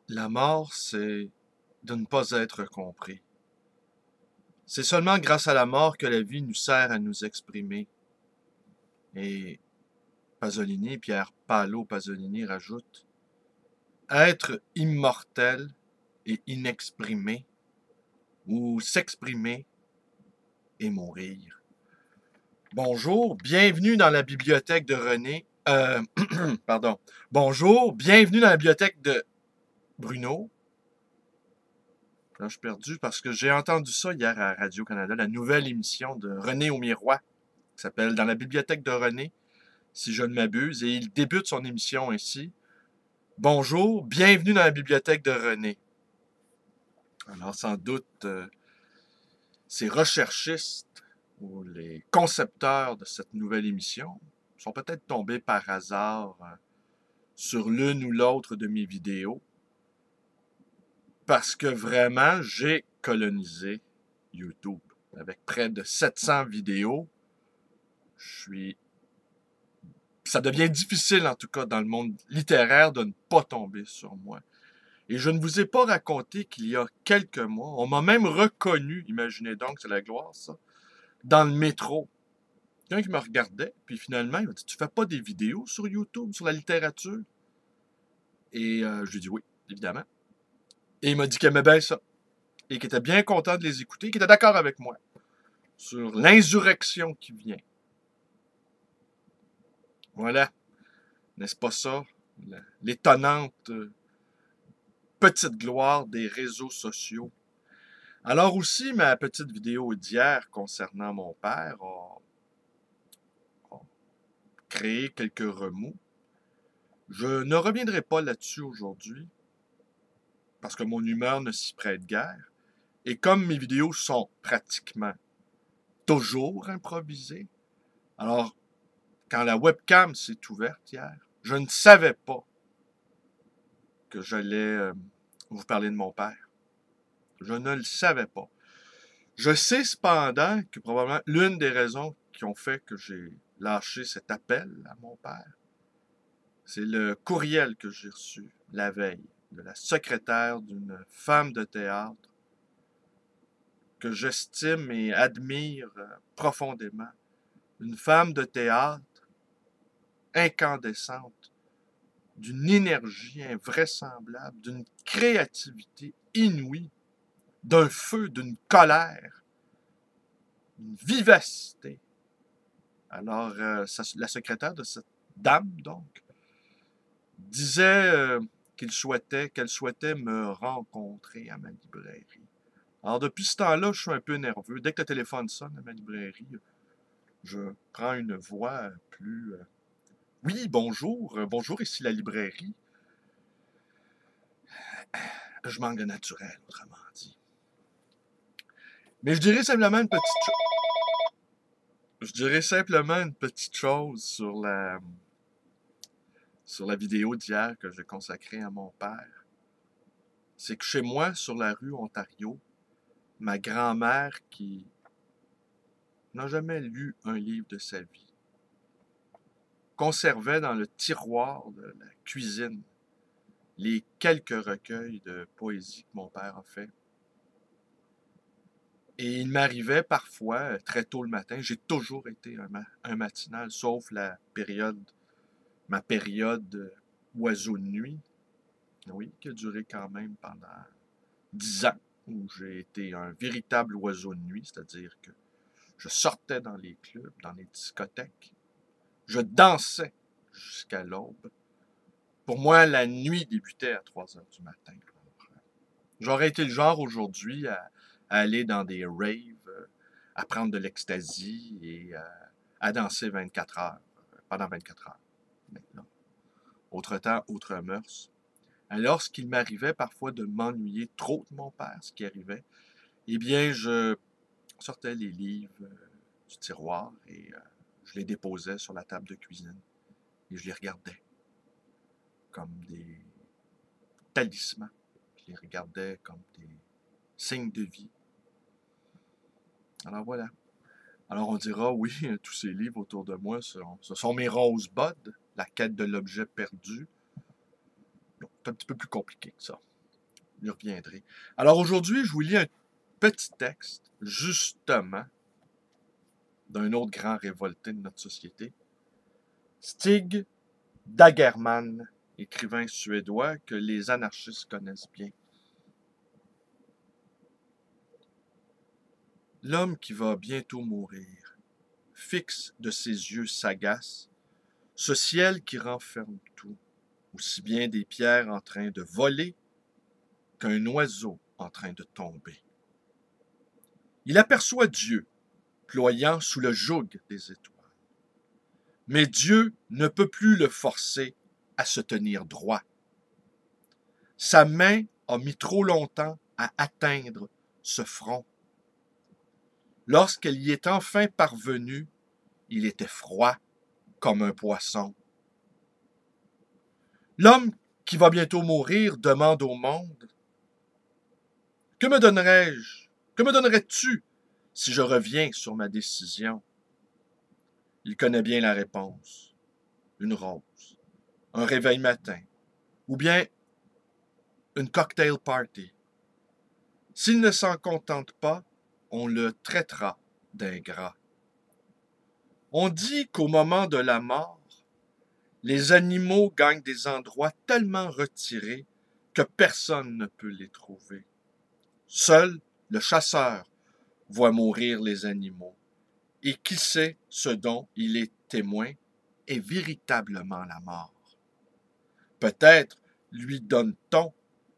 La mort, c'est de ne pas être compris. C'est seulement grâce à la mort que la vie nous sert à nous exprimer. Et Pasolini, Pierre Paolo Pasolini rajoute, être immortel et inexprimé, ou s'exprimer et mourir. Bonjour, bienvenue dans la bibliothèque de René. Pardon. Bonjour, bienvenue dans la bibliothèque de Bruno. Là, je suis perdu parce que j'ai entendu ça hier à Radio-Canada, la nouvelle émission de René au Miroir, qui s'appelle Dans la bibliothèque de René, si je ne m'abuse, et il débute son émission ainsi. Bonjour, bienvenue dans la bibliothèque de René. Alors, sans doute, ces recherchistes ou les concepteurs de cette nouvelle émission sont peut-être tombés par hasard sur l'une ou l'autre de mes vidéos, parce que vraiment, j'ai colonisé YouTube. Avec près de 700 vidéos, ça devient difficile, en tout cas dans le monde littéraire, de ne pas tomber sur moi. Et je ne vous ai pas raconté qu'il y a quelques mois, on m'a même reconnu, imaginez donc, c'est la gloire ça, dans le métro. Quelqu'un qui me regardait, puis finalement, il m'a dit, tu fais pas des vidéos sur YouTube, sur la littérature? Et je lui ai dit oui, évidemment. Et il m'a dit qu'il aimait bien ça, et qu'il était bien content de les écouter, qu'il était d'accord avec moi sur l'insurrection qui vient. Voilà, n'est-ce pas ça? L'étonnante petite gloire des réseaux sociaux. Alors aussi, ma petite vidéo d'hier concernant mon père a créé quelques remous. Je ne reviendrai pas là-dessus aujourd'hui, parce que mon humeur ne s'y prête guère. Et comme mes vidéos sont pratiquement toujours improvisées, alors quand la webcam s'est ouverte hier, je ne savais pas que j'allais vous parler de mon père. Je ne le savais pas. Je sais cependant que probablement l'une des raisons qui ont fait que j'ai lâché cet appel à mon père, c'est le courriel que j'ai reçu la veille de la secrétaire d'une femme de théâtre que j'estime et admire profondément. Une femme de théâtre incandescente, d'une énergie invraisemblable, d'une créativité inouïe, d'un feu, d'une colère, d'une vivacité. Alors, la secrétaire de cette dame, donc, disait qu'elle souhaitait me rencontrer à ma librairie. Alors, depuis ce temps-là, je suis un peu nerveux. Dès que le téléphone sonne à ma librairie, je prends une voix plus... oui, bonjour. Bonjour, ici la librairie. Je manque de naturel, autrement dit. Mais je dirais simplement une petite chose. Je dirais simplement une petite chose sur la vidéo d'hier que j'ai consacrée à mon père. C'est que chez moi, sur la rue Ontario, ma grand-mère, qui n'a jamais lu un livre de sa vie, conservait dans le tiroir de la cuisine les quelques recueils de poésie que mon père a fait. Et il m'arrivait parfois, très tôt le matin, j'ai toujours été un matinal, sauf ma période oiseau de nuit, oui, qui a duré quand même pendant 10 ans, où j'ai été un véritable oiseau de nuit, c'est-à-dire que je sortais dans les clubs, dans les discothèques, je dansais jusqu'à l'aube. Pour moi, la nuit débutait à 3 heures du matin. J'aurais été le genre aujourd'hui à aller dans des raves, à prendre de l'ecstasy et à danser 24 heures, pendant 24 heures. Maintenant, autre temps, autre mœurs. Alors, lorsqu'il m'arrivait parfois de m'ennuyer trop de mon père, ce qui arrivait, eh bien, je sortais les livres du tiroir et je les déposais sur la table de cuisine et je les regardais comme des talismans. Je les regardais comme des signes de vie. Alors voilà. Alors on dira, oui, tous ces livres autour de moi, ce sont mes rosebuds, la quête de l'objet perdu. Non, c'est un petit peu plus compliqué que ça. y reviendrai. Alors aujourd'hui, je vous lis un petit texte, justement, d'un autre grand révolté de notre société, Stig Dagerman, écrivain suédois que les anarchistes connaissent bien. L'homme qui va bientôt mourir fixe de ses yeux sagaces ce ciel qui renferme tout, aussi bien des pierres en train de voler qu'un oiseau en train de tomber. Il aperçoit Dieu ployant sous le joug des étoiles. Mais Dieu ne peut plus le forcer à se tenir droit. Sa main a mis trop longtemps à atteindre ce front. Lorsqu'elle y est enfin parvenue, il était froid comme un poisson. L'homme qui va bientôt mourir demande au monde « Que me donnerais-je? Que me donnerais-tu si je reviens sur ma décision? » Il connaît bien la réponse. Une rose, un réveil matin, ou bien une cocktail party. S'il ne s'en contente pas, on le traitera d'ingrat. On dit qu'au moment de la mort, les animaux gagnent des endroits tellement retirés que personne ne peut les trouver. Seul le chasseur voit mourir les animaux. Et qui sait ce dont il est témoin est véritablement la mort. Peut-être lui donne-t-on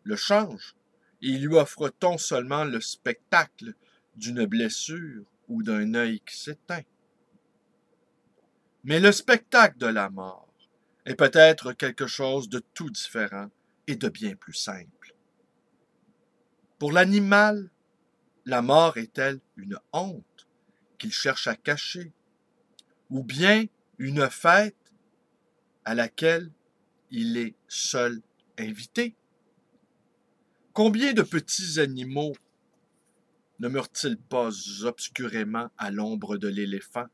le change et lui offre-t-on seulement le spectacle d'une blessure ou d'un œil qui s'éteint. Mais le spectacle de la mort est peut-être quelque chose de tout différent et de bien plus simple. Pour l'animal, la mort est-elle une honte qu'il cherche à cacher, ou bien une fête à laquelle il est seul invité? Combien de petits animaux ne meurent-ils pas obscurément à l'ombre de l'éléphant?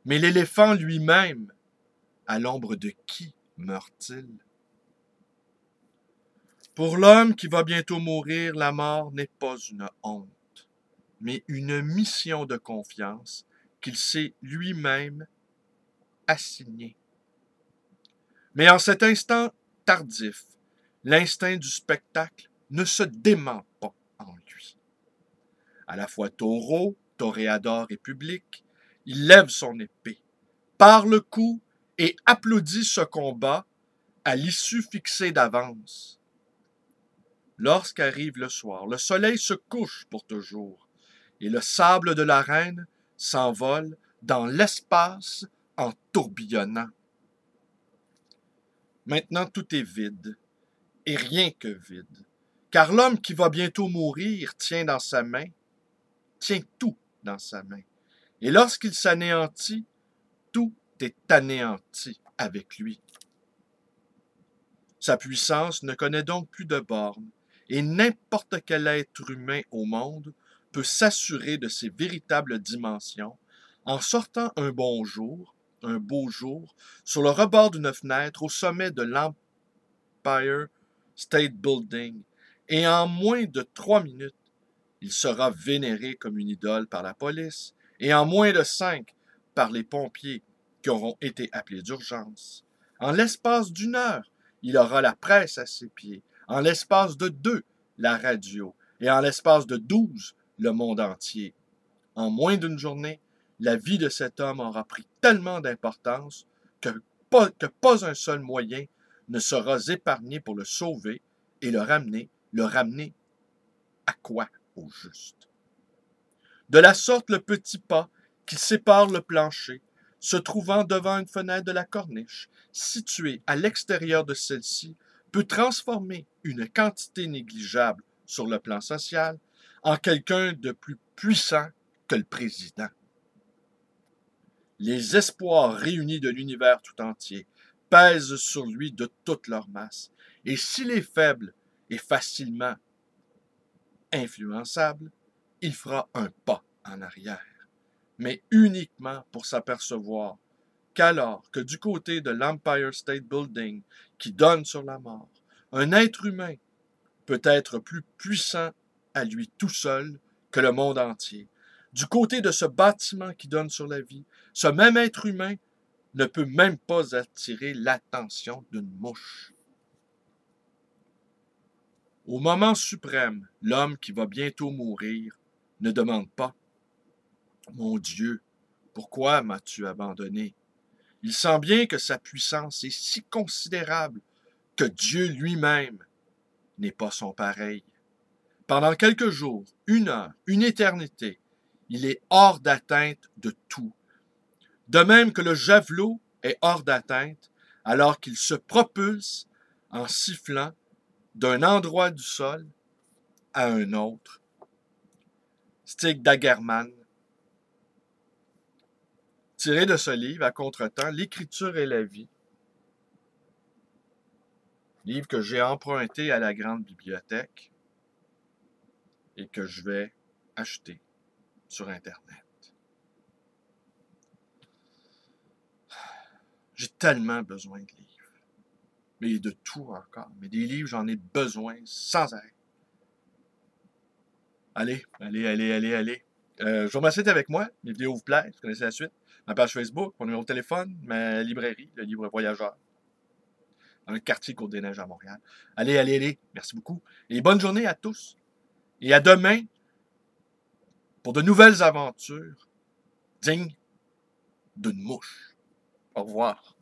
Mais l'éléphant lui-même, à l'ombre de qui meurt-il? Pour l'homme qui va bientôt mourir, la mort n'est pas une honte, mais une mission de confiance qu'il s'est lui-même assignée. Mais en cet instant tardif, l'instinct du spectacle ne se dément pas en lui. À la fois taureau, toréador et public, il lève son épée, part le coup et applaudit ce combat à l'issue fixée d'avance. Lorsqu'arrive le soir, le soleil se couche pour toujours et le sable de l'arène s'envole dans l'espace en tourbillonnant. Maintenant tout est vide, et rien que vide, car l'homme qui va bientôt mourir tient tout dans sa main. Et lorsqu'il s'anéantit, tout est anéanti avec lui. Sa puissance ne connaît donc plus de bornes, et n'importe quel être humain au monde peut s'assurer de ses véritables dimensions en sortant un beau jour, sur le rebord d'une fenêtre au sommet de l'Empire State Building, et en moins de 3 minutes, il sera vénéré comme une idole par la police, et en moins de 5 par les pompiers qui auront été appelés d'urgence. En l'espace d'1 heure, il aura la presse à ses pieds. En l'espace de 2, la radio. Et en l'espace de 12, le monde entier. En moins d'une journée, la vie de cet homme aura pris tellement d'importance que pas un seul moyen ne sera épargné pour le sauver et le ramener à quoi au juste? De la sorte, le petit pas qui sépare le plancher, se trouvant devant une fenêtre de la corniche, située à l'extérieur de celle-ci, peut transformer une quantité négligeable sur le plan social en quelqu'un de plus puissant que le président. Les espoirs réunis de l'univers tout entier pèsent sur lui de toute leur masse, et s'il est faible et facilement influençable, il fera un pas en arrière, mais uniquement pour s'apercevoir qu'alors que du côté de l'Empire State Building qui donne sur la mort, un être humain peut être plus puissant à lui tout seul que le monde entier. Du côté de ce bâtiment qui donne sur la vie, ce même être humain ne peut même pas attirer l'attention d'une mouche. Au moment suprême, l'homme qui va bientôt mourir ne demande pas « Mon Dieu, pourquoi m'as-tu abandonné ?» Il sent bien que sa puissance est si considérable que Dieu lui-même n'est pas son pareil. Pendant quelques jours, une heure, une éternité, il est hors d'atteinte de tout. De même que le javelot est hors d'atteinte alors qu'il se propulse en sifflant d'un endroit du sol à un autre. Stig Dagerman. Tiré de ce livre, à contretemps, L'écriture et la vie. Livre que j'ai emprunté à la grande bibliothèque et que je vais acheter sur Internet. J'ai tellement besoin de livres. Mais de tout encore. Mais des livres, j'en ai besoin sans arrêt. Allez. Je vous remercie d'être avec moi. Les vidéos vous plaisent. Vous connaissez la suite. Ma page Facebook, mon numéro de téléphone, ma librairie, le livre voyageur. Dans le quartier Côte-des-Neiges à Montréal. Allez. Merci beaucoup. Et bonne journée à tous. Et à demain pour de nouvelles aventures dignes d'une mouche. Au revoir.